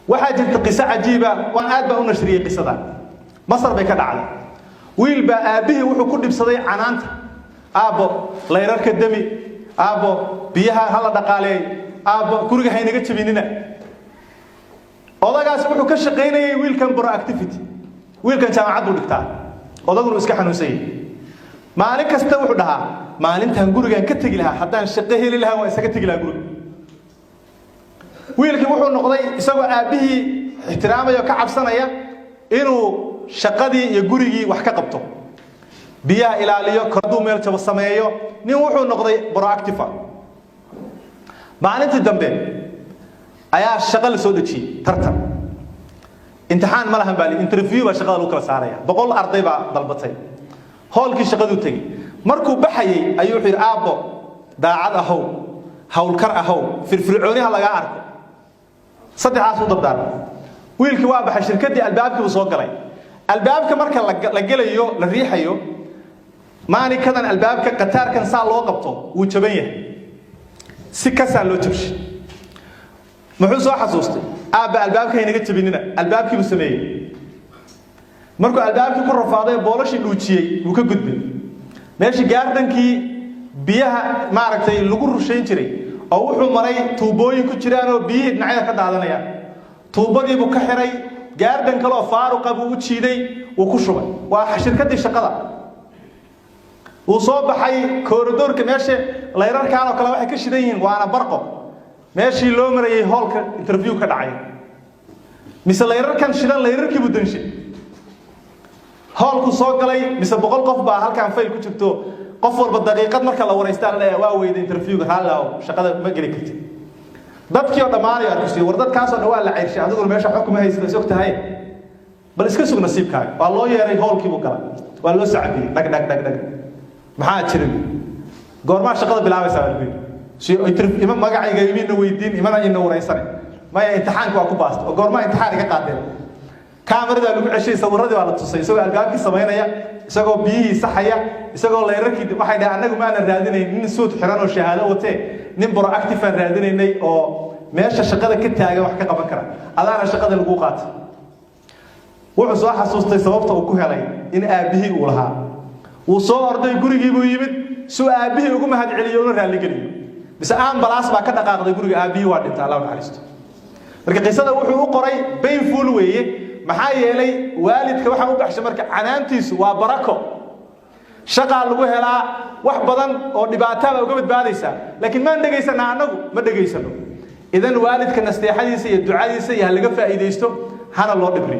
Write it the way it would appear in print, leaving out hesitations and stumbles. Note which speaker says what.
Speaker 1: وحاجة قصة عجيبة وأنا أدبا ونشري قصة ده مصر بك دعنا ويل بأبيه وحو كل بصدي عنانت أبو لا يرك الدمي أبو بيها هلا دقالي أبو كورج هاي نجت بيننا والله قاس وحو كشقيني ويل كان برا أكتيفيتي ويل كان جامعة دكتور والله قولوا إسكح نسي ما عليك استوحوا ده ما علمت هنقول كان كتجي لها حتى الشقيه لها وإسكتجي لها قول ويل كان وحو النقضي يسوي أبيه احترامه يكعب سنة إنه شقدي يجوري وحكا قبته بيا إلى عليه كردو ميل تبصميه نوحو النقضي برا أكتفا معناته الدمبين أيا الشغل سودتشي ترتب امتحان ملهم بالي انترفيو بشغل وكلا سارية بقول أرضي ضربتين هول كي شغل تجي مركو بحي أيوه حير أبو داعد أهو هول كر أهو في الفرعوني هلا يعرف صدق عاصو ضبدار ويل كوابح الشركة دي الباب كي بصوق عليه الباب كمركا لجليو للريحيو ماني كذا الباب كقطار كان صار لو قبطه وجبيه سكسا لو تمشي محوس حسوستي ابا الباب كاين نغا تبيننا الباب كي بسميه markuu albaabkii ku rafaaday boolashi dhuujiyay uu ka gudbay meeshii gaardankii biyaha maaragtay lagu rusheyn jiray oo wuxuu maray tuubooyin ku jiraan oo biyihii dhinacyada ka daadanaya tuubadii buu ka xiray gaardan kale oo faaruq ah buu u jiiday uu ku shubay waa shirkadii shaqada uu soo baxay kooridoorka meesha leerarkaan oo kale waxay ka shidan yihiin waana barqo meeshii loo marayay hallka interview ka dhacay mise leerarkan shidan leerarkii buu danshay hallku soo galay mise 100 qof baa halkaan fayl ku jirto qof walba daqiiqad marka la wareystaan la waa weyda interviewga halaw shaqada ma gali kartid dadkii oo dhamaanay arkay war dadkaas oo dhawaa la ceyrshay adigu meesha xukuma haysta soo tahay bal iska sug nasiibkaaga waa loo yeeray hallkii buu galay waa loo sacbiyay dhag maxaa jiray goorma shaqada bilaabaysaa bal si interview magacayga imiina weydiin imana ina wareysanay ma imtixaanku waa ku baasto goorma imtixaan iga qaadeen كاميرا لو عشي صورتي ولا تصي isagoo albaabki sameynaya isagoo biyihii saxaya isagoo leerarkii waxay dhahay anagu ma aan raadinay nin suud xiran oo shahaado watee nin proactive aan raadinaynay oo meesha shaqada ka taagan wax ka qaban kara adaana shaqada lagu qaato wuxuu soo xasuustay sababta uu ku helay in aabihii uu lahaa uu soo orday gurigii buu yimid soo aabihii ugu mahad celiyo oo raali geliyo bis aan balaas baa ka dhaqaaqday guriga aabihii waa dhintay Allah naxariisto marka qisada wuxuu u qoray painful weeye maxaa yeelay waalidka waxa uu baxshay marka canaantiisu waa barako shaqa lagu helaa wax badan oo dhibaato ah uga badbaadaysa laakiin ma dhageysana anagu ma dhageysano idan waalidka nasteexadiisa iyo ducadiisa iyo laga faa'iideysto hana loo dhibri